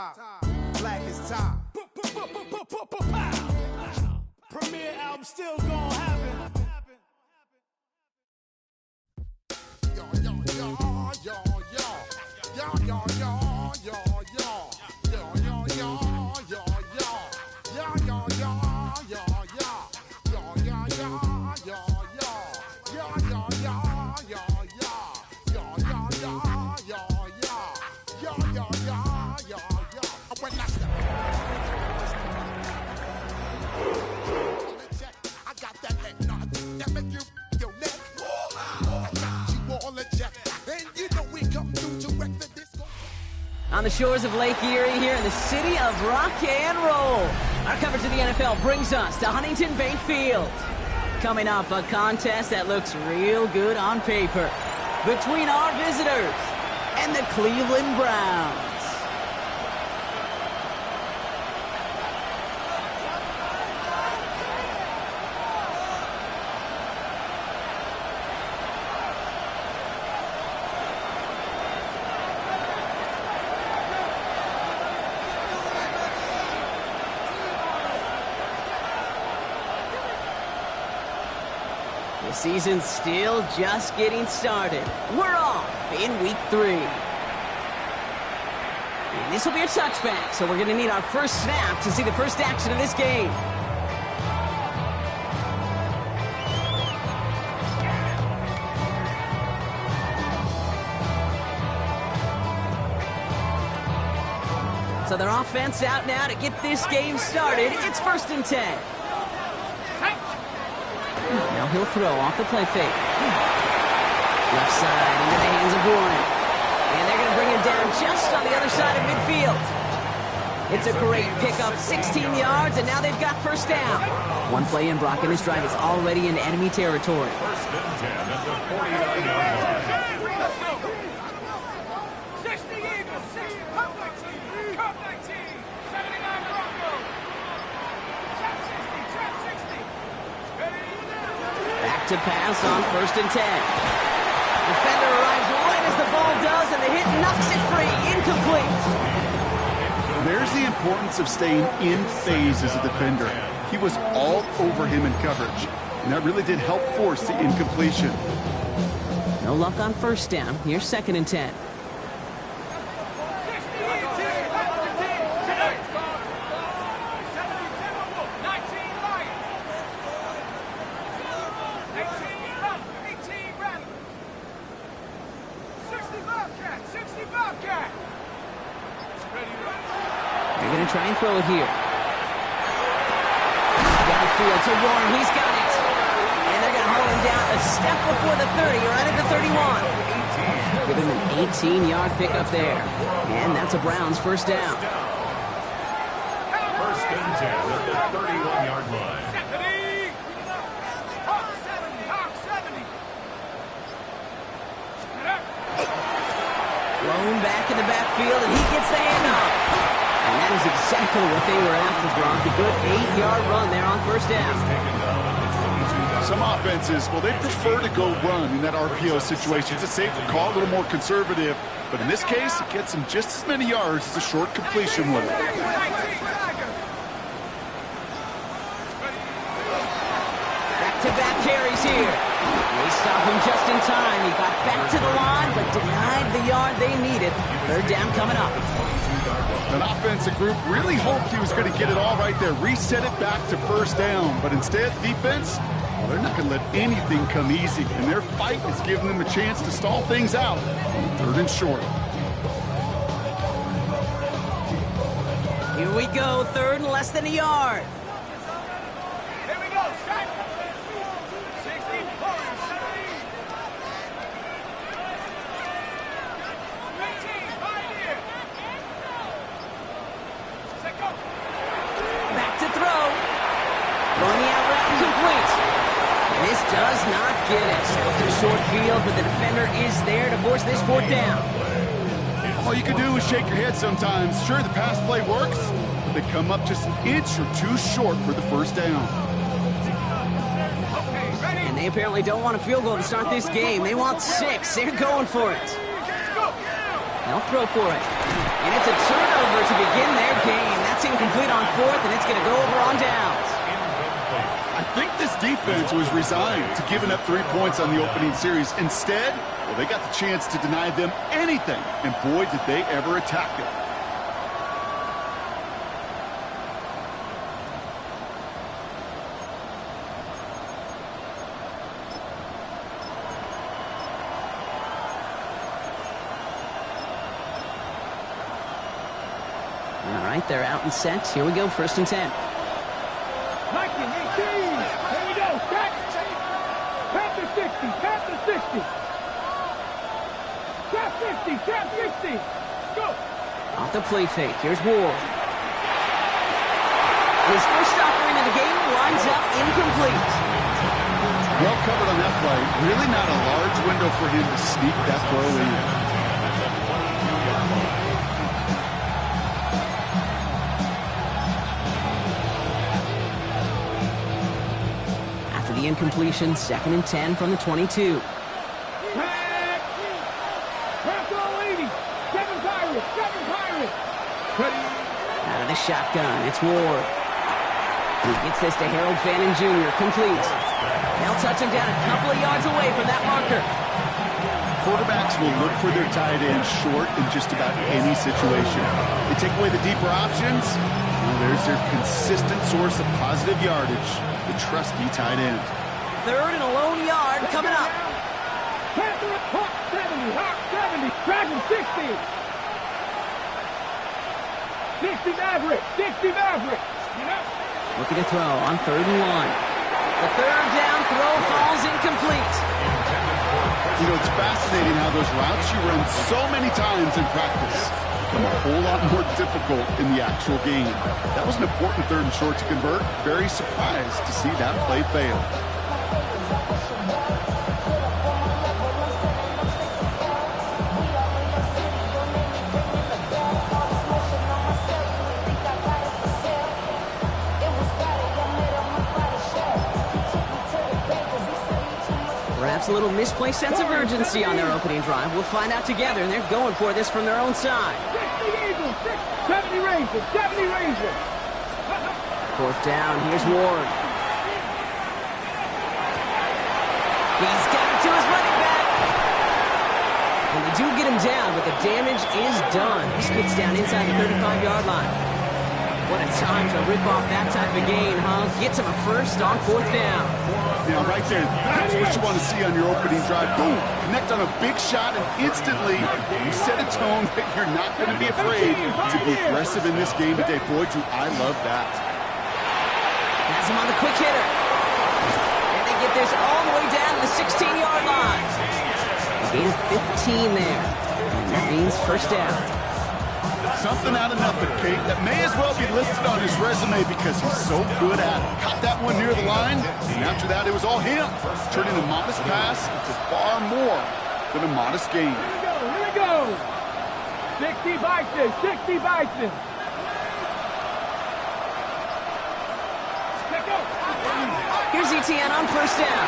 Black is top. Premier album still gonna happen. Yo, yo, yo, yo, yo, yo, yo, yo, yo, yo, yo, yo, yo, yo, yo, yo, yo, yo, yo, On the shores of Lake Erie here in the city of rock and roll, our coverage of the NFL brings us to Huntington Bank Field. Coming up, a contest that looks real good on paper between our visitors and the Cleveland Browns. The season's still just getting started. We're off in week 3. And this will be a touchback, so we're going to need our first snap to see the first action of this game. So their offense out now to get this game started. It's 1st and 10. Now he'll throw off the play fake. Left side into the hands of Warren. And they're going to bring him down just on the other side of midfield. It's a great pickup, 16 yards, and now they've got first down. One play in, Brock, and his drive is already in enemy territory. 1st and 10 at the 49-yard line. To pass on 1st and 10. Defender arrives right as the ball does, and the hit knocks it free. Incomplete. There's the importance of staying in phase as a defender. He was all over him in coverage, and that really did help force the incompletion. No luck on 1st down. Here's 2nd and 10. Try and throw it here. Downfield to Warren. He's got it. And they're going to hold him down a step before the 30, right at the 31. Give him an 18-yard pickup there. And that's a Browns first down. 1st and 10 at the 31-yard line. Blown back in the backfield, and he gets the handoff. And that is exactly what they were after, Brock. A good 8-yard run there on 1st down. Some offenses, well, they prefer to go run in that RPO situation. It's a safer call, a little more conservative. But in this case, it gets them just as many yards as a short completion would. Back-to-back carries here. They stop him just in time. He got back to the line, but denied the yard they needed. 3rd down coming up. An offensive group really hoped he was going to get it all right there, reset it back to 1st down. But instead, defense, well, they're not going to let anything come easy. And their fight is giving them a chance to stall things out on 3rd and short. Here we go, 3rd and less than a yard. Here we go, set. 60. This does not get it. Looking short field, but the defender is there to force this 4th down. All you can do is shake your head sometimes. Sure, the pass play works, but they come up just an inch or two short for the 1st down. And they apparently don't want a field goal to start this game. They want 6. They're going for it. They'll throw for it. And it's a turnover to begin their game. That's incomplete on fourth, and it's going to go over on downs. I think this defense was resigned to giving up 3 points on the opening series. Instead, well, they got the chance to deny them anything, and boy, did they ever attack it. All right, they're out and set. Here we go, 1st and 10. 19, 18. Here we go. Set. Panther 60. Panther 60. Trap 50. Trap 60. Go. Off the play fake. Here's Ward. His first offering of the game winds up incomplete. Well covered on that play. Really not a large window for him to sneak that throw in. The incompletion, 2nd and 10 from the 22. Pass. Pass all 80. 7 Pirates. 7 Pirates. Ready. Out of the shotgun, it's Ward. He gets this to Harold Fannin Jr. Complete. They'll touch him down a couple of yards away from that marker. Quarterbacks will look for their tight end short in just about any situation. They take away the deeper options. Well, there's their consistent source of positive yardage, the trusty tight end. 3rd and a lone yard coming up. Panther at Hawk 70. Hawk 70. Dragon 60. 60 Maverick. 60 Maverick. You know. Looking to throw on 3rd and 1. The 3rd down throw falls incomplete. You know, it's fascinating how those routes you run so many times in practice become a whole lot more difficult in the actual game. That was an important 3rd and short to convert. Very surprised to see that play fail. Perhaps a little misplaced sense of urgency on their opening drive. We'll find out together, and they're going for this from their own side. 60 Eagles. 70 Rangers. 70 Rangers. 4th down, here's Ward. He's got it to his running back. And they do get him down, but the damage is done. This gets down inside the 35-yard line. What a time to rip off that type of gain, huh? Gets him a first on 4th down. Yeah, right there. That's what you want to see on your opening drive. Boom! Connect on a big shot, and instantly you set a tone that you're not going to be afraid to be aggressive in this game today. Boy, do I love that. Has him on the quick hitter. And they get this all the way down to the 16-yard line. A gain of 15 there. And that means 1st down. Something out of nothing, Kate, that may as well be listed on his resume because he's so good at it. Caught that one near the line, and after that it was all him, turning a modest pass into far more than a modest gain. Here we go. 60 Bison. 60 Bison. Let's go. Here's Etienne on 1st down.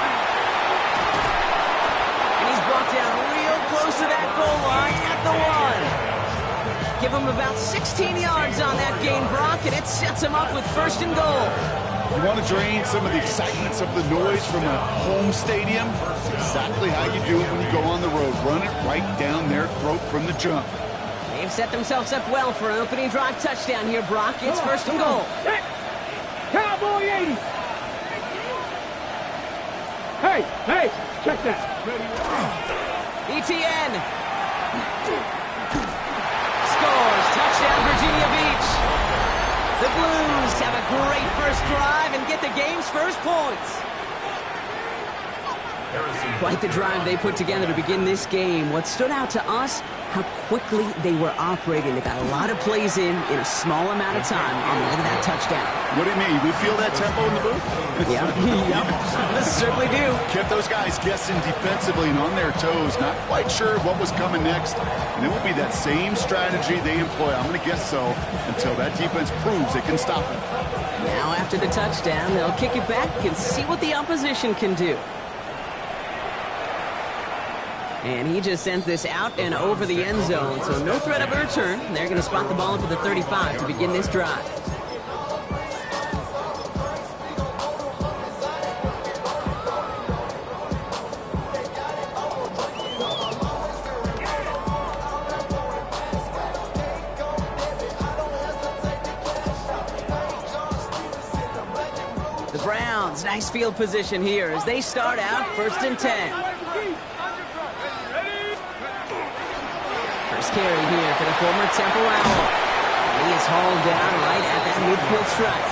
And he's brought down real close to that goal line at the 1. Give him about 16 yards on that gain, Brock, and it sets him up with 1st and goal. You want to drain some of the excitement, some of the noise from a home stadium? It's exactly how you do it when you go on the road. Run it right down their throat from the jump. They've set themselves up well for an opening drive touchdown here, Brock. It's 1st and goal. Cowboy 80. Hey, check that. Etienne. Scores. Touchdown, Virginia Beach. The Blues have a great first drive and get the game's first points. Quite the drive they put together to begin this game. What stood out to us, how quickly they were operating. They got a lot of plays in a small amount of time on the way to that touchdown. What do you mean? We feel that tempo in the booth? Yeah, yep. Certainly do. Kept those guys guessing defensively and on their toes, not quite sure what was coming next. And it will be that same strategy they employ, I'm going to guess so, until that defense proves it can stop it. Now after the touchdown, they'll kick it back and see what the opposition can do. And he just sends this out and over the end zone, so no threat of a return. They're going to spot the ball into the 35 to begin this drive. The Browns, nice field position here as they start out 1st and 10. First carry here for the former Temple Owl. He is hauled down right at that midfield stripe.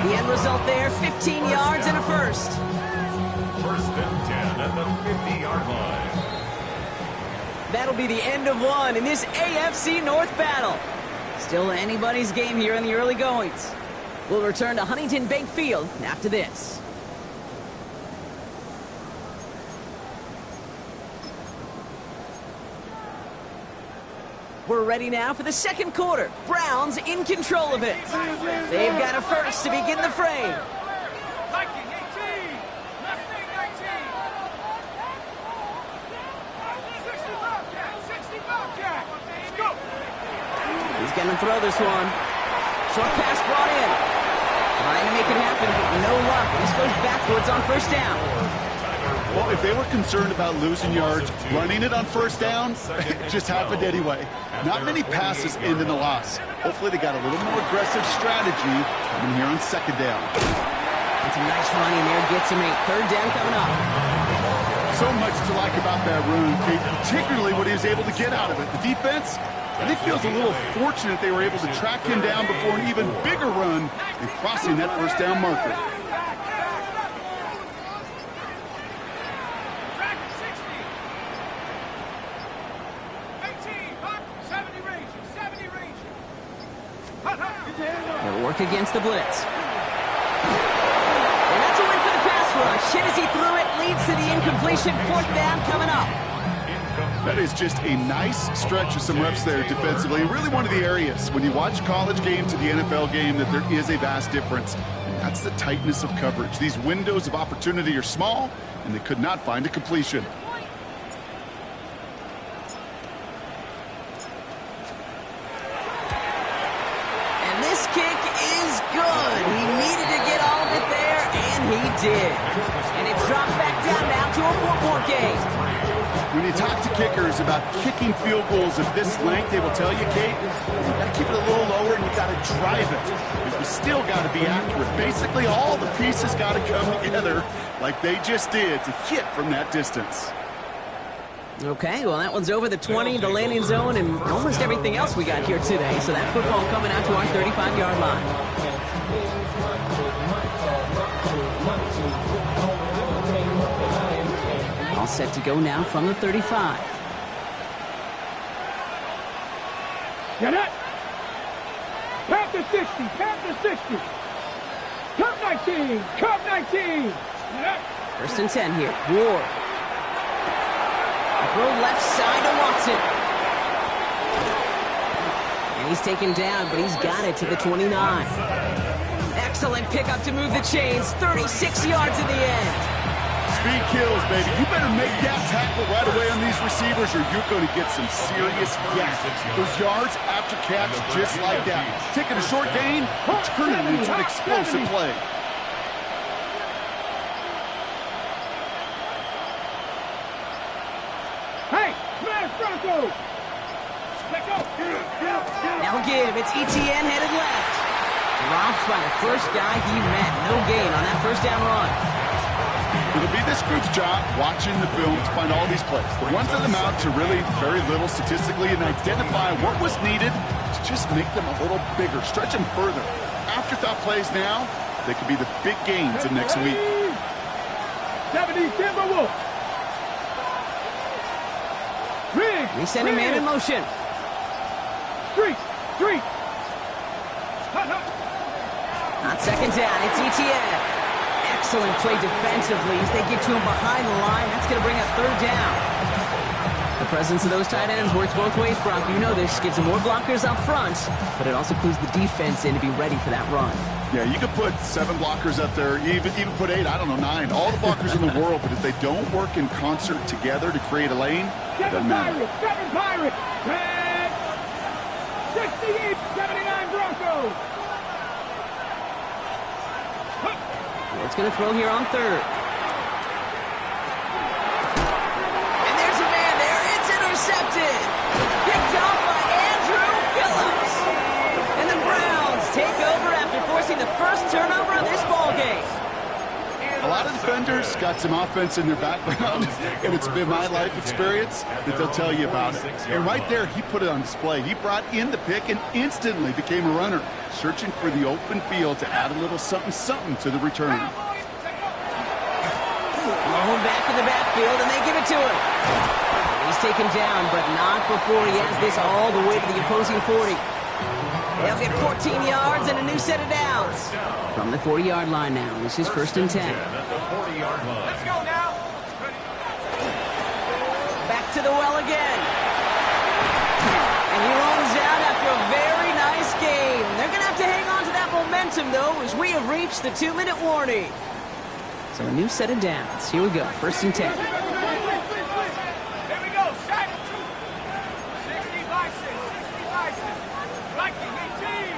The end result there, 15 yards and a first. 1st and 10 at the 50-yard line. That'll be the end of one in this AFC North battle. Still anybody's game here in the early goings. We'll return to Huntington Bank Field after this. We're ready now for the second quarter. Browns in control of it. They've got a first to begin the frame. Viking 18. Left wing 19. 60 Bobcat. 60 Bobcat. Go. He's going to throw this one. Short pass brought in. Trying to make it happen, but no luck. This goes backwards on 1st down. Well, if they were concerned about losing yards, running it on 1st down, it just happened anyway. Not many passes end in a loss. Hopefully they got a little more aggressive strategy coming here on 2nd down. And some nice running there. Gets him 8. 3rd down coming up. So much to like about that run, Kate, particularly what he was able to get out of it. The defense, I think, feels a little fortunate they were able to track him down before an even bigger run and crossing that 1st down marker. They'll work against the blitz. And that's a win for the pass rush. Hit as he threw it, leads to the incompletion. 4th down coming up. That is just a nice stretch of some reps there defensively. Really one of the areas when you watch college game to the NFL game that there is a vast difference. And that's the tightness of coverage. These windows of opportunity are small, and they could not find a completion. This kick is good. He needed to get all of it there, and he did. And it dropped back down now to a 4-point game. When you talk to kickers about kicking field goals of this length, they will tell you, Kate, you got to keep it a little lower and you got to drive it. But you still got to be accurate. Basically, all the pieces got to come together like they just did to hit from that distance. Okay, well, that one's over the 20, the landing zone, and almost everything else we got here today. So that football coming out to our 35-yard line. All set to go now from the 35. Get it. Panther 60. Panther 60. Cup 19. Cup 19. Get it. 1st and 10 here. Ward. Throw left side to Watson. And he's taken down, but he's got it to the 29. Excellent pickup to move the chains. 36 yards in the end. Speed kills, baby. You better make that tackle right away on these receivers or you're going to get some serious yak. Those yards after catch just like that. Taking a short gain, turning it into an explosive play. Now give, it's Etienne headed left. Dropped by the first guy he met. No gain on that 1st down run. It'll be this group's job watching the film to find all these plays. The ones that amount to really very little statistically and identify what was needed to just make them a little bigger, stretch them further. Afterthought plays now, they could be the big gains of next week. 70 Timberwolves. They send a man in motion. Street. On 2nd down, it's Etienne. Excellent play defensively as they get to him behind the line. That's going to bring up 3rd down. The presence of those tight ends works both ways, Brock. You know this. Gives them more blockers up front, but it also clues the defense in to be ready for that run. Yeah, you could put 7 blockers up there, even put 8, I don't know, 9. All the blockers in the world, but if they don't work in concert together to create a lane, it doesn't matter. 7 Pirates, red, 68, 79 Broncos. It's going to throw here on third. And there's a man there. It's intercepted. Picked off by Andrew Phillips. And the Browns take over after forcing the first turnover of this ball game. A lot of defenders got some offense in their background, and it's been my life experience that they'll tell you about it. And right there, he put it on display. He brought in the pick and instantly became a runner, searching for the open field to add a little something to the return. Thrown back in the backfield, and they give it to him. He's taken down, but not before he has this all the way to the opposing 40. They'll get 14 yards and a new set of downs. From the 40-yard line now, this is 1st and 10. At the 40-yard line. Let's go now. Back to the well again. And he runs out after a very nice game. They're going to have to hang on to that momentum, though, as we have reached the 2-minute warning. So a new set of downs. Here we go, 1st and 10. Here we go, set. 60 Bison, 60 Bison. Viking 18.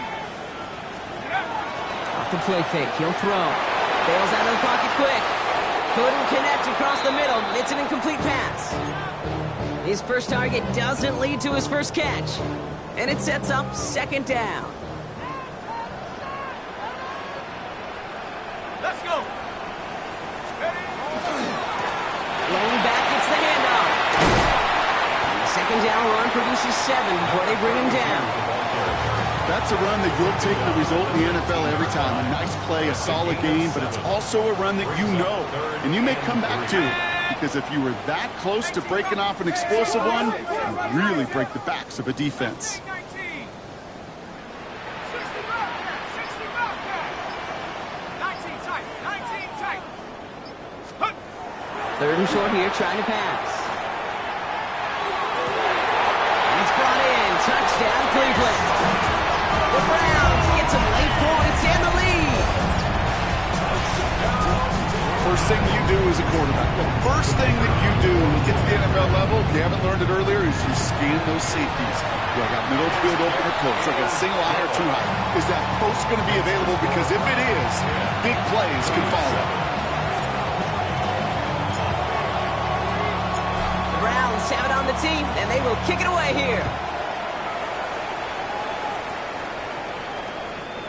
Off the play fake, he'll throw. Bails out of the pocket quick. Couldn't connect across the middle. It's an incomplete pass. His first target doesn't lead to his first catch. And it sets up 2nd down. Let's go. Laying back, it's the handoff. And the 2nd down run produces 7 before they bring him down. That's a run that you'll take the result in the NFL every time. A nice play, a solid game, but it's also a run that you know, and you may come back to, because if you were that close to breaking off an explosive one, you really break the backs of a defense. 19. 60 Bobcat, 60 Bobcat. 19 tight, 19 tight. 3rd and short here, trying to pass. And it's brought in. Touchdown, Cleveland. The Browns get some late points and the lead. First thing you do as a quarterback, the first thing that you do when you get to the NFL level, if you haven't learned it earlier, is you scan those safeties. Do I got middle field open or close? Do I got single high or too high? Is that post going to be available? Because if it is, big plays can follow. The Browns have it on the team, and they will kick it away here.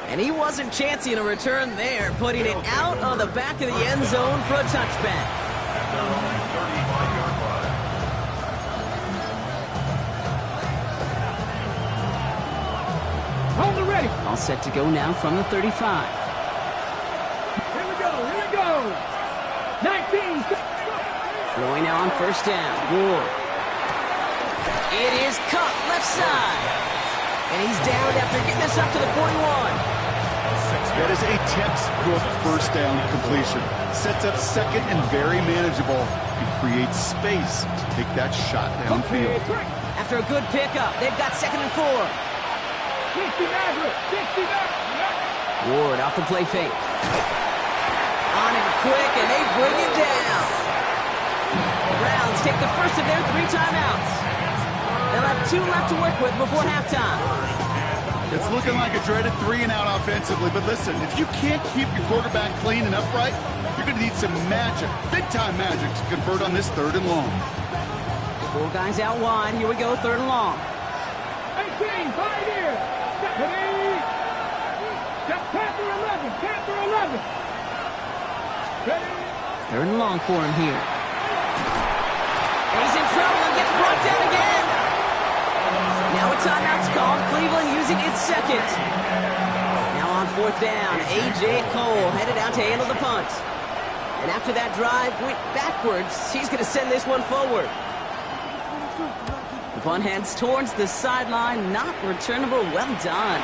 And he wasn't chancing a return there, putting it out on the back of the end zone for a touchback. Hold it ready. All set to go now from the 35. Here we go. 19. Throwing now on 1st down. Ward. It is cut left side. And he's down after getting this up to the 41. That is a textbook 1st down completion. Sets up 2nd and very manageable. It creates space to take that shot downfield. After a good pickup, they've got 2nd and 4. 60 Maverick, 60 Maverick. Ward off the play fake. On him quick, and they bring him down. The Browns take the first of their 3 timeouts. They'll have 2 left to work with before halftime. It's looking like a dreaded 3-and-out offensively, but listen, if you can't keep your quarterback clean and upright, you're going to need some magic, big-time magic to convert on this 3rd and long. 4 guys out wide. Here we go, 3rd and long. 18, 5 here. Ready. Panther 11, Panther 11. Ready. 3rd and long for him here. And he's in trouble and gets brought down again. Now a timeout's called. Cleveland using its 2nd. Now on 4th down, A.J. Cole headed out to handle the punt. And after that drive went backwards, he's going to send this one forward. The punt heads towards the sideline, not returnable. Well done.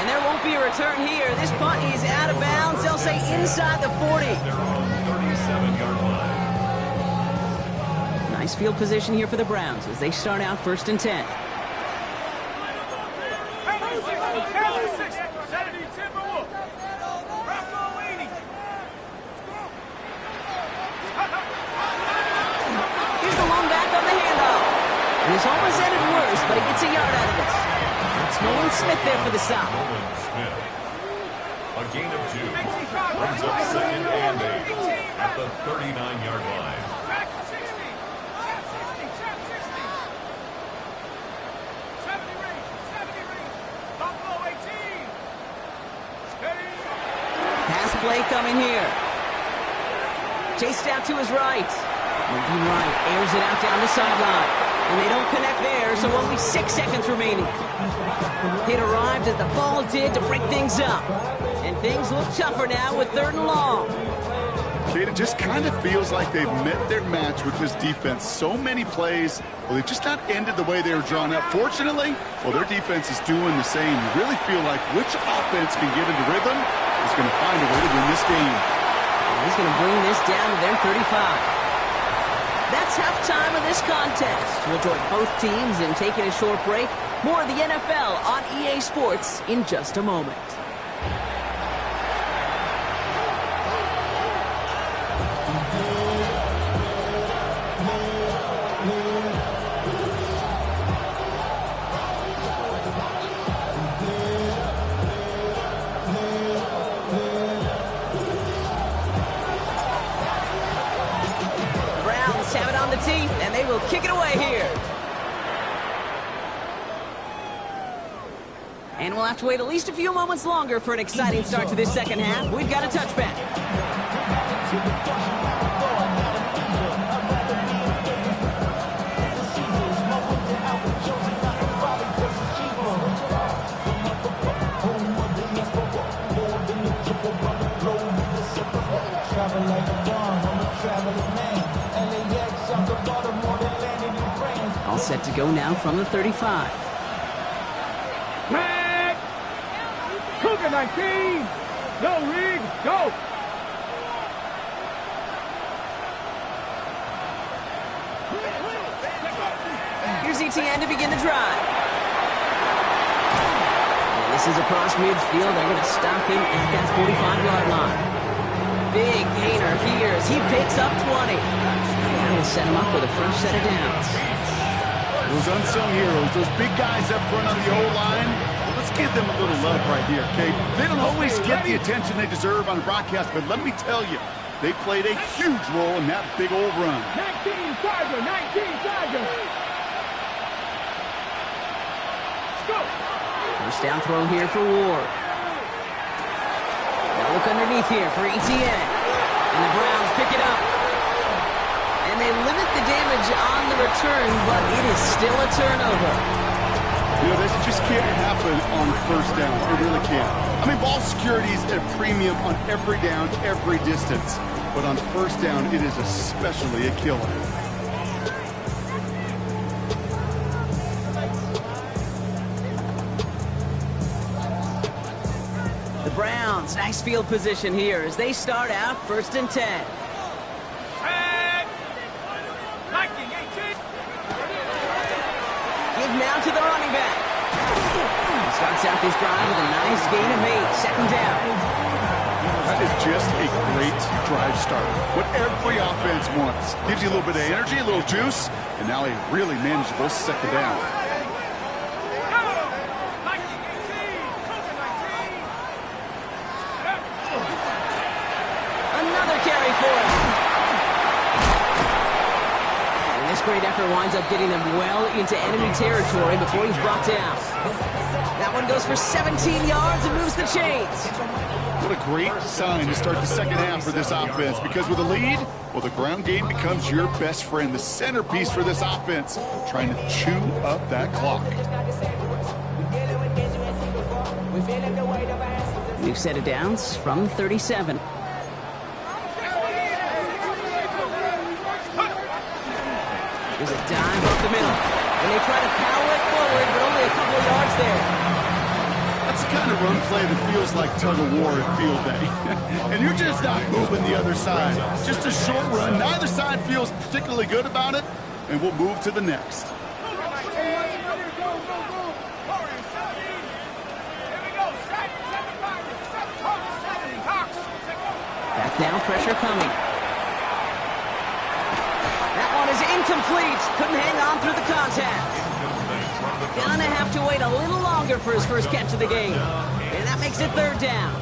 And there won't be a return here. This punt is out of bounds. They'll say inside the 40. They're on the 37-yard line. Nice field position here for the Browns as they start out 1st and 10. Here's the long back on the handoff. And it's almost ended worse, but he gets a yard out of this. That's Nolan Smith there for the stop. Nolan Smith. A gain of 2. Brings up 2nd and 8 at the 39-yard line. Pass play coming here. Chased out to his right. Moving right, airs it out down the sideline. And they don't connect there, so only 6 seconds remaining. Hit arrived as the ball did to break things up. And things look tougher now with 3rd and long. Kate, it just kind of feels like they've met their match with this defense. So many plays, well, they've just not ended the way they were drawn up. Fortunately, well, their defense is doing the same. You really feel like which offense can get into rhythm is going to find a way to win this game. And he's going to bring this down to their 35. That's halftime of this contest. We'll join both teams in taking a short break. More of the NFL on EA Sports in just a moment. And they will kick it away here. And we'll have to wait at least a few moments longer for an exciting start to this second half. We've got a touchback. All set to go now from the 35. Tag! Cougar 19! Go, Reed! Go! Here's ETN to begin the drive. And this is across midfield. They're going to stop him at that 45-yard line. Big gainer here as he picks up 20. Now we'll set him up with a fresh set of downs. Those unsung heroes, those big guys up front on the O-line, let's give them a little love right here, Kate. They don't always get the attention they deserve on the broadcast, but let me tell you, they played a huge role in that big old run. 19 Tiger! 19 Tiger! Let's go! First down throw here for Ward. Now look underneath here for ETN. And the Browns pick it up. And they limit the damage on the return, but it is still a turnover. You know, this just can't happen on first down. It really can't. I mean, ball security is at a premium on every down, every distance. But on first down, it is especially a killer. The Browns, nice field position here as they start out 1st and 10. Give now to the running back. He starts out this drive with a nice gain of 8, 2nd down. That is just a great drive starter. What every offense wants. Gives you a little bit of energy, a little juice, and now a really manageable 2nd down. Another carry for him. And this great effort winds up getting them well into enemy territory before he's brought down. That one goes for 17 yards and moves the chains. What a great sign to start the second half for this offense, because with a lead, well, the ground game becomes your best friend, the centerpiece for this offense, trying to chew up that clock. New set of downs from 37. There's a dive up the middle, and they try to power it forward, but only a couple of yards there. That's the kind of run play that feels like tug-of-war at field day. And you're just not moving the other side. Just a short run. Neither side feels particularly good about it, and we'll move to the next. Back down, pressure coming. That one is incomplete. Couldn't hang on through the contact. Gonna have to wait a little longer for his first catch of the game. And that makes it third down.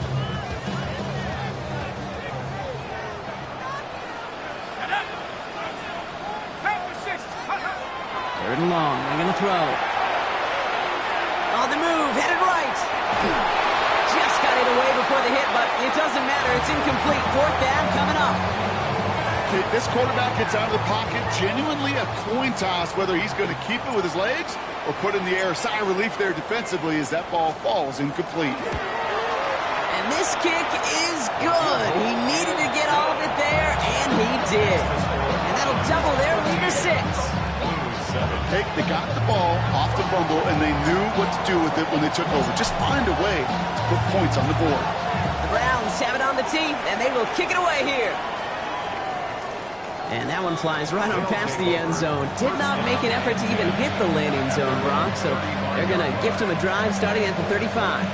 Third and long. They're gonna throw. On the move, headed right. Just got it away before the hit, but it doesn't matter. It's incomplete. Fourth down coming up. Okay, this quarterback gets out of the pocket, genuinely a coin toss whether he's going to keep it with his legs or put in the air. Sigh of relief there defensively as that ball falls incomplete. And this kick is good. He needed to get all of it there, and he did. And that'll double their lead to 6. Hey, they got the ball off the fumble, and they knew what to do with it when they took over. Just find a way to put points on the board. The Browns have it on the tee, and they will kick it away here. And that one flies right on past the end zone. Did not make an effort to even hit the landing zone, Brock. So they're going to gift him a drive starting at the 35.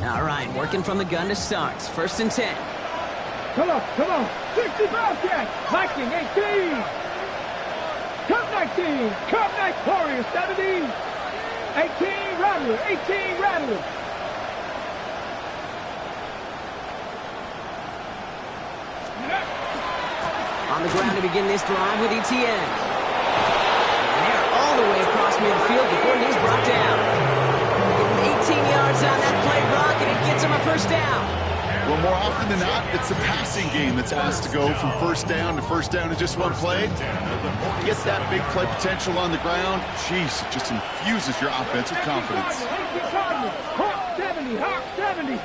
All right, working from the gun to start. First and 10. Come on, come on. 65 yards. Viking 18. Cup 19. Cup 9 Warriors 17. 18 Rattler. 18 Rattler. On the ground to begin this drive with Etienne. And they're all the way across midfield before he's brought down. Give him 18 yards on that play, Brock, and it gets him a first down. Well, more often than not, it's the passing game that's asked to go from first down in just one play. Get that big play potential on the ground. Jeez, it just infuses your offense with confidence. Hawk 70, Hawk 70.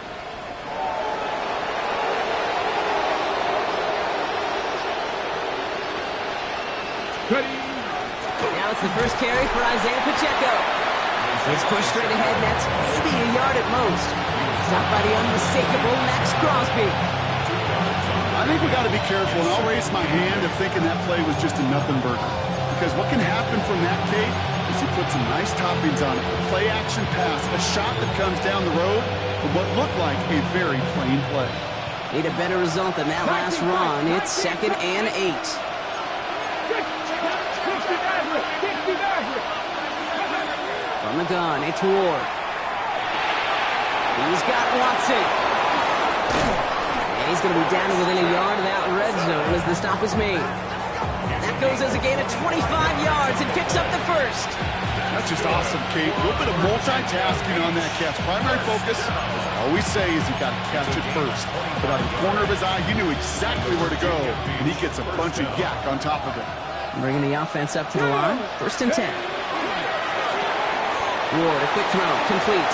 Now it's the first carry for Isaiah Pacheco. He's pushed straight ahead, and that's maybe a yard at most. Stopped by the unmistakable Max Crosby. I think we got to be careful, and I'll raise my hand of thinking that play was just a nothing burger. Because what can happen from that, Kate, is he put some nice toppings on it. A play action pass, a shot that comes down the road for what looked like a very plain play. Need a better result than that last run. It's 2nd and 8. From the gun, it's Ward. He's got Watson. And he's going to be down to within a yard of that red zone as the stop is made. That goes as a gain of 25 yards and picks up the first. That's just awesome, Kate. A little bit of multitasking on that catch. Primary focus, as I always say, is you got to catch it first. But out of the corner of his eye, he knew exactly where to go, and he gets a bunch of yak on top of it. Bringing the offense up to the line. 1st and 10. Ward, a quick throw, complete.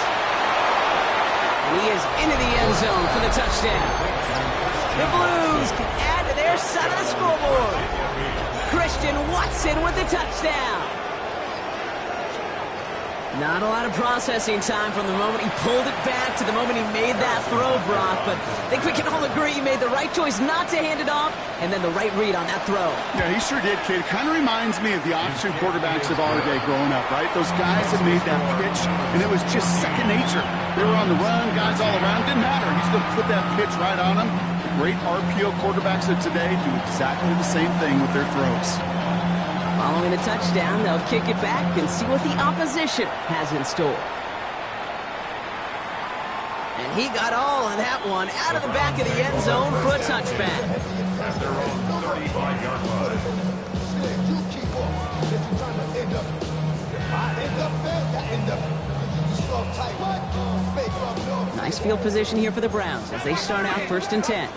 And he is into the end zone for the touchdown. The Blues can add to their side of the scoreboard. Christian Watson with the touchdown. Not a lot of processing time from the moment he pulled it back to the moment he made that throw, Brock. But I think we can all agree he made the right choice not to hand it off, and then the right read on that throw. Yeah, he sure did, kid. Kind of reminds me of the option quarterbacks of our day growing up, right? Those guys that made that pitch, and it was just second nature. They were on the run, guys all around. Didn't matter. He's going to put that pitch right on them. The great RPO quarterbacks of today do exactly the same thing with their throws. Following the touchdown, they'll kick it back and see what the opposition has in store. And he got all of that one out of the back of the end zone for a touchback. At their own 35-yard line. Nice field position here for the Browns as they start out 1st and 10.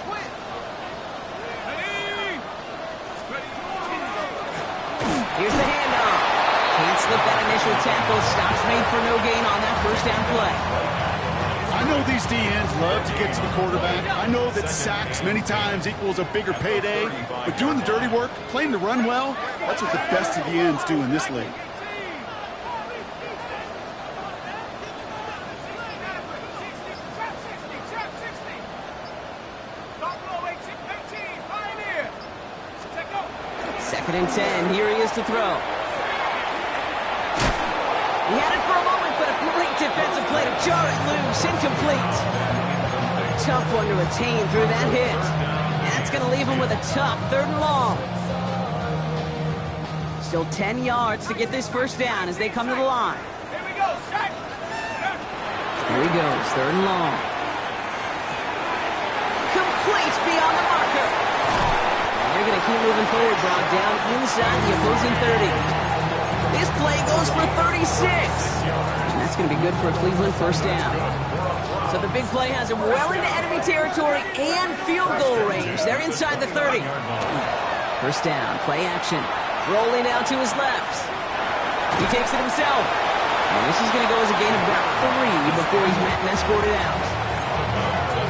Here's the handoff. Can't slip that initial tackle. Stops made for no gain on that first down play. I know these DNs love to get to the quarterback. I know that sacks many times equals a bigger payday. But doing the dirty work, playing the run well, that's what the best of the ends do in this league. 2nd and 10. Here he is to throw. He had it for a moment, but a great defensive play to jar it loose. Incomplete. Tough one to retain through that hit. That's going to leave him with a tough 3rd and long. Still 10 yards to get this first down as they come to the line. Here we go, set. Here he goes, 3rd and long. Complete beyond the marker. And they're going to keep moving forward, brought down inside the opposing 30. This play goes for 36. And that's going to be good for a Cleveland first down. So the big play has him well into enemy territory and field goal range. They're inside the 30. First down, play action. Rolling out to his left. He takes it himself. And this is going to go as a gain of about 3 before he's met and escorted out.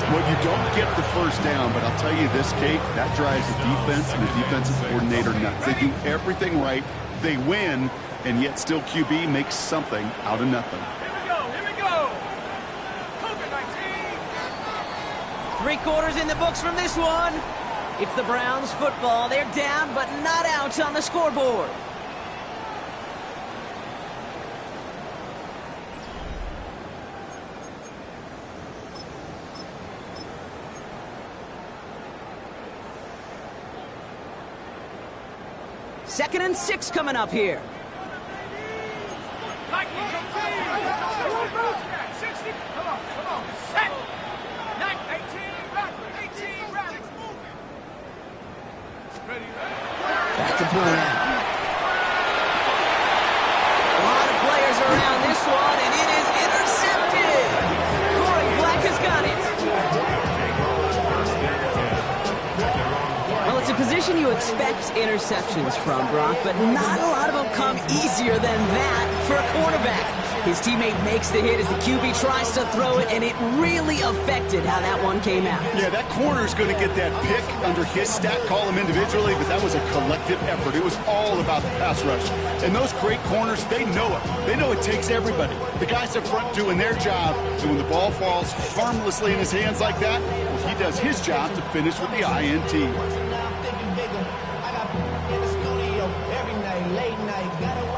Well, you don't get the first down, but I'll tell you this, Kate, that drives the defense and the defensive coordinator nuts. They do everything right. They win, and yet still QB makes something out of nothing. Here we go. Cougar 19. 3 quarters in the books from this one. It's the Browns football. They're down, but not out on the scoreboard. Second and 6 coming up here. 60. Come on. Set. 18, run. Back to throw now. A lot of players around this one, and it is intercepted. Corey Black has got it. Well, it's a position you expect interceptions from, Brock, but not a lot of them come easier than that for a quarterback. His teammate makes the hit as the QB tries to throw it, and it really affected how that one came out. Yeah, that corner's going to get that pick under his stat column individually, but that was a collective effort. It was all about the pass rush. And those great corners, they know it. They know it takes everybody. The guys up front doing their job, and when the ball falls harmlessly in his hands like that, well, he does his job to finish with the INT.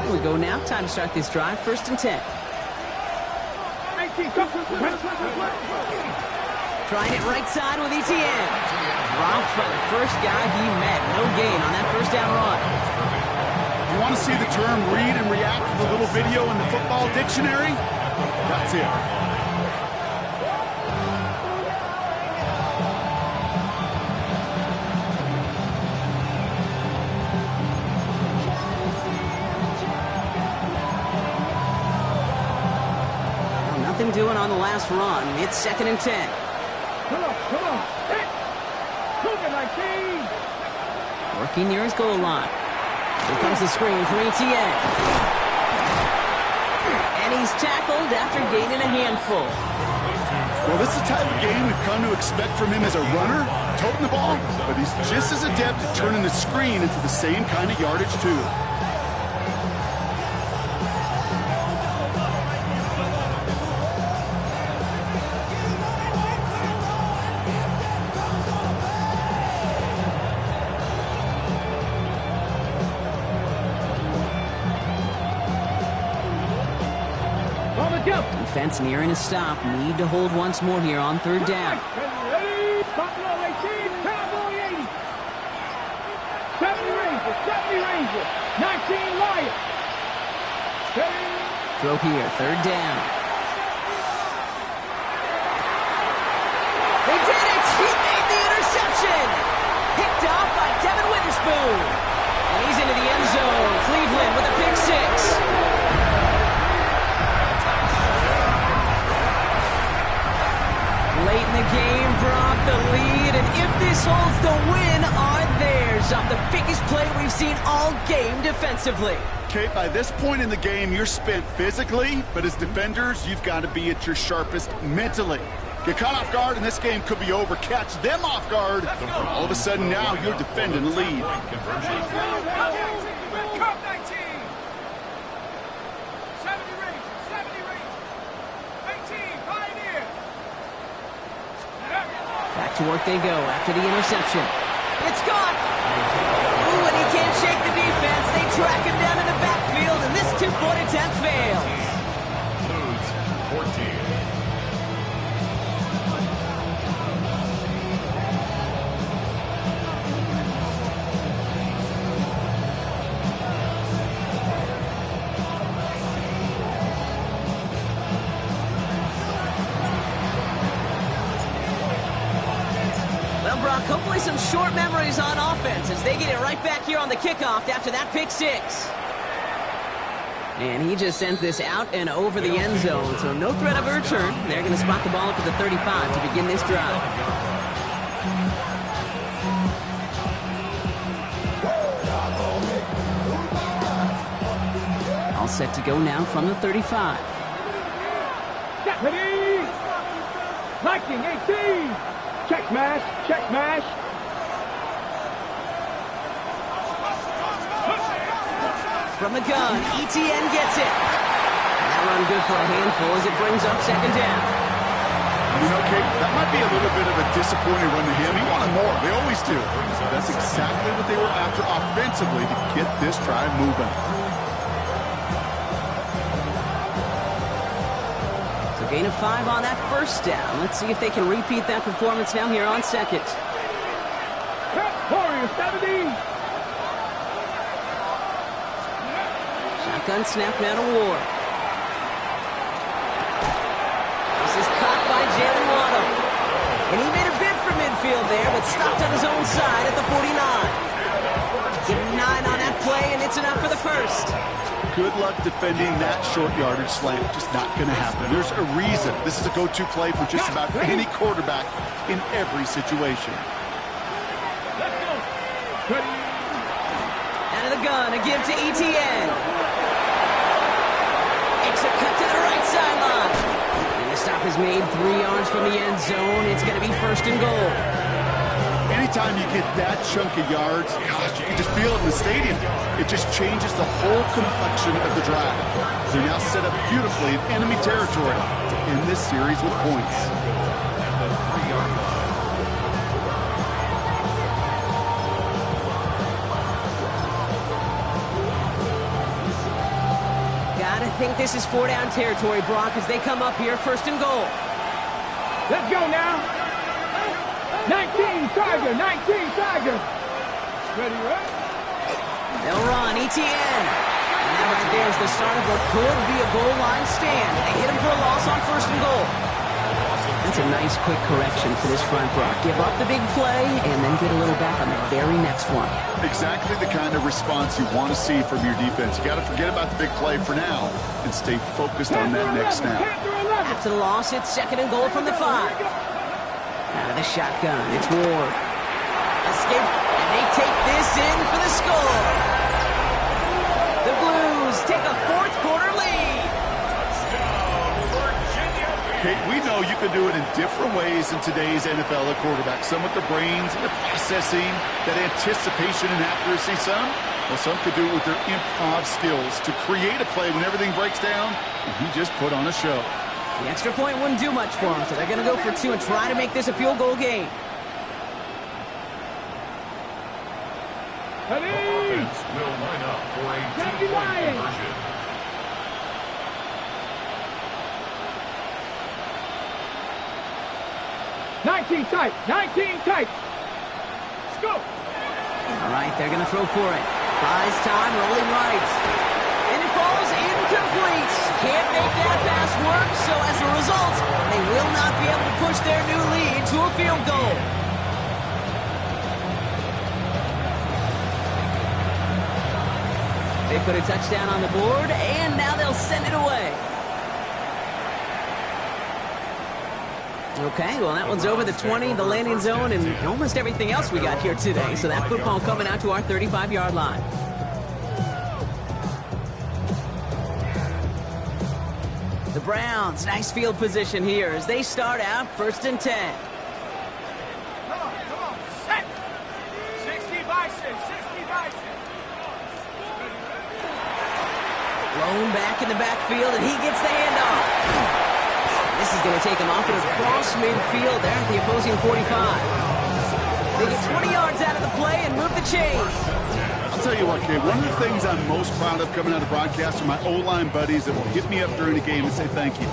Here we go now. Time to start this drive. 1st and 10. Trying it right side with ETN. Dropped by the first guy he met. No gain on that first down run. You want to see the term read and react to the little video in the football dictionary? That's it. Nothing doing on the last run. It's 2nd and 10. Come on. Hit. Cougar 19. Working near his goal line. Here comes the screen for ETN. And he's tackled after gaining a handful. Well, this is the type of game we've come to expect from him as a runner, toting the ball, but he's just as adept at turning the screen into the same kind of yardage, too. Defense nearing a stop. Need to hold once more here on 3rd down. Buffalo 18, Cowboy 80. 70 Rangers. 19 Lions. Throw here, 3rd down. They did it! He made the interception! Picked off by Devin Witherspoon. And he's into the end zone. Cleveland with a pick 6. Late in the game, Brock, the lead, and if this holds, the win are theirs off the biggest play we've seen all game defensively. Kate, by this point in the game, you're spent physically, but as defenders, you've got to be at your sharpest mentally. Get caught off guard, and this game could be over. Catch them off guard. All of a sudden, now you're defending the lead. Cup 19. 70 Rangers. 18 Pioneer. Back to work they go after the interception. It's gone! Ooh, and he can't shake the track him down in the backfield, and this two-point attempt fails. Lose 14. Brock, hopefully some short memories on offense as they get it right back here on the kickoff after that pick six. And he just sends this out and over the end zone, so no threat of a return. They're going to spot the ball up at the 35 to begin this drive. All set to go now from the 35. Deputy! Viking 18! Check mash, check mash. From the gun, ETN gets it. That run good for a handful as it brings up second down. You know, Kate, that might be a little bit of a disappointing run to him. He wanted more. They always do. That's exactly what they were after offensively to get this drive moving. Gain of 5 on that first down. Let's see if they can repeat that performance now here on second. Warriors 70. Shotgun snap now to Ward. This is caught by Jalen Waddle. And he made a bid for midfield there, but stopped on his own side at the 49. Give him 9 on that play, and it's enough for the first. Good luck defending that short yardage slant. Just not going to happen. There's a reason. This is a go-to play for just about any quarterback in every situation. Let's go. Ready. Out of the gun, a give to ETN. Makes a cut to the right sideline. And the stop is made 3 yards from the end zone. It's going to be first and goal. Anytime you get that chunk of yards, gosh, you can just feel it in the stadium. It just changes the whole complexion of the drive. They're now set up beautifully in enemy territory to end this series with points. Gotta think this is 4-down territory, Brock, as they come up here first and goal. Let's go now. 19 Tiger, 19 Tiger. Ready, right? They'll run, ETN. And that right there is the start of what could be a goal line stand. They hit him for a loss on first and goal. That's a nice quick correction for this front, Brock. Give up the big play and then get a little back on the very next one. Exactly the kind of response you want to see from your defense. You got to forget about the big play for now and stay focused on that next snap. After the loss, it's second and goal from the 5. Out of the shotgun, it's Ward. Escape, and they take this in for the score. The Blues take a fourth-quarter lead. Kate, we know you can do it in different ways in today's NFL at quarterback. Some with the brains and the processing, that anticipation and accuracy. Some could do it with their improv skills to create a play when everything breaks down, and he just put on a show. The extra point wouldn't do much for them, so they're going to go for 2 and try to make this a field goal game. Offense will line up for a two-point conversion. Nineteen tight. Let's go. All right, they're going to throw for it. Buys time, rolling right. And it falls incomplete. Can't make that pass work, so as a result, they will not be able to push their new lead to a field goal. They put a touchdown on the board, and now they'll send it away. Okay, well, that one's over the 20, the landing zone, and almost everything else we got here today. So that football coming out to our 35-yard line. The Browns, nice field position here as they start out first and 10. Come on. Set. 60 bison. Blown back in the backfield, and he gets the handoff. This is going to take him off and across midfield there at the opposing 45. They get 20 yards out of the play and move the chains. I'll tell you what, Kate, one of the things I'm most proud of coming out of broadcast are my O-line buddies that will hit me up during the game and say thank you.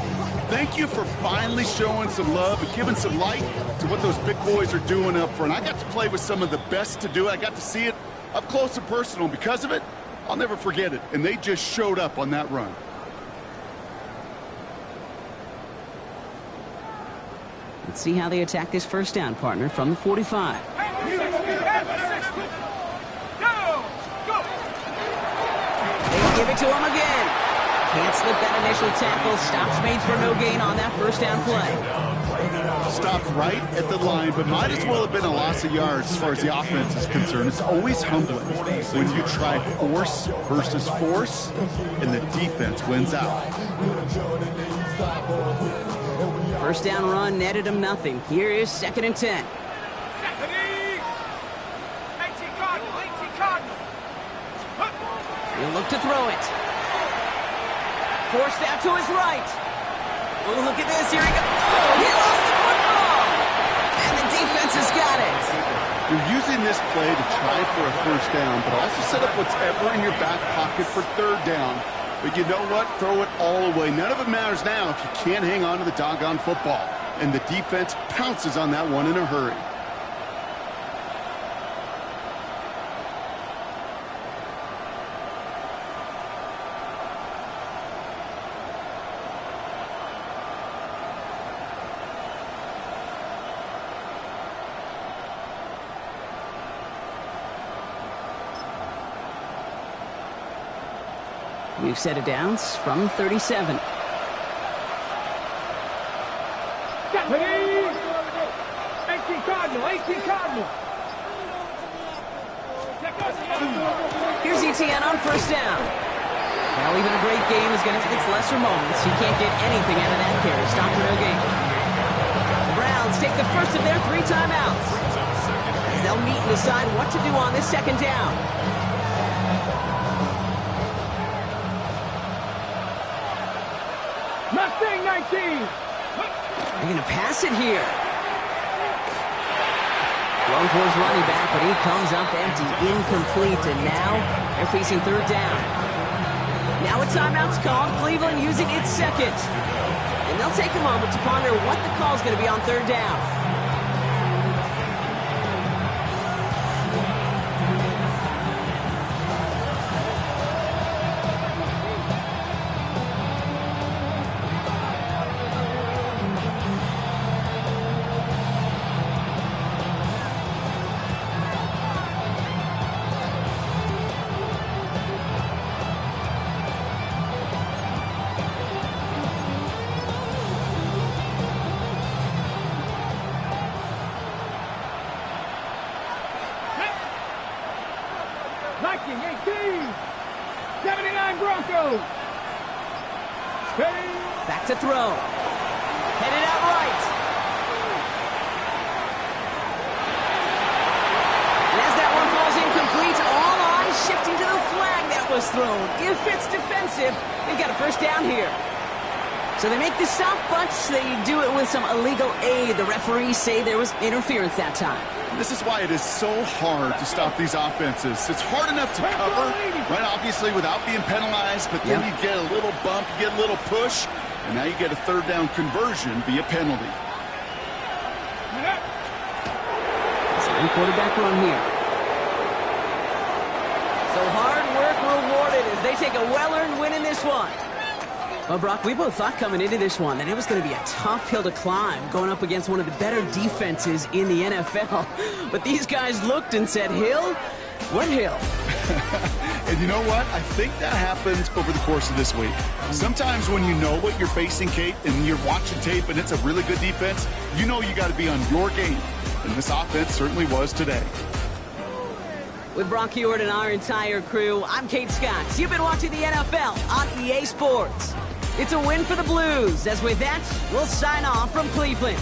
Thank you for finally showing some love and giving some light to what those big boys are doing up front. I got to play with some of the best to do it. I got to see it up close and personal. And because of it, I'll never forget it. And they just showed up on that run. Let's see how they attack this first down, partner, from the 45. They give it to him again. Can't slip that initial tackle. Stops made for no gain on that first down play. Stopped right at the line, but might as well have been a loss of yards as far as the offense is concerned. It's always humbling when you try force versus force, and the defense wins out. First down run netted him nothing. Here is 2nd and 10. He'll look to throw it. Forced out to his right. Oh, look at this. Here he goes. Oh, he lost the football. And the defense has got it. You're using this play to try for a first down, but also set up whatever in your back pocket for 3rd down. But you know what? Throw it all away. None of it matters now if you can't hang on to the doggone football. And the defense pounces on that one in a hurry. We've set it down from 37. 18 Cardinal, 18 Cardinal. Here's ETN on first down. Now even a great game is going to have its lesser moments. He can't get anything out of that carry. Stop for no gain. The Browns take the first of their 3 timeouts, as they'll meet and decide what to do on this 2nd down. Mustang 19. They're going to pass it here. Thrown for his running back, but he comes up empty, incomplete, and now they're facing 3rd down. Now a timeout's called, Cleveland using its 2nd. And they'll take a moment to ponder what the call's going to be on 3rd down. Viking 18. 79 Broncos. Back to throw. Headed out right. And as that one falls incomplete, all eyes shifting to the flag that was thrown. If it's defensive, they've got a first down here. So they make the stop, but they do it with some illegal aid. The referees say there was interference that time. This is why it is so hard to stop these offenses. It's hard enough to cover, right, obviously, without being penalized, but then you get a little bump, you get a little push, and now you get a 3rd down conversion via penalty. Second quarterback run here. So hard work rewarded as they take a well-earned win in this one. Well, Brock, we both thought coming into this one that it was going to be a tough hill to climb, going up against one of the better defenses in the NFL. But these guys looked and said, Hill? What hill? And you know what? I think that happens over the course of this week. Sometimes when you know what you're facing, Kate, and you're watching tape and it's a really good defense, you know you got to be on your game. And this offense certainly was today. With Brock Huard and our entire crew, I'm Kate Scott. You've been watching the NFL on EA Sports. It's a win for the Blues, as with that, we'll sign off from Cleveland.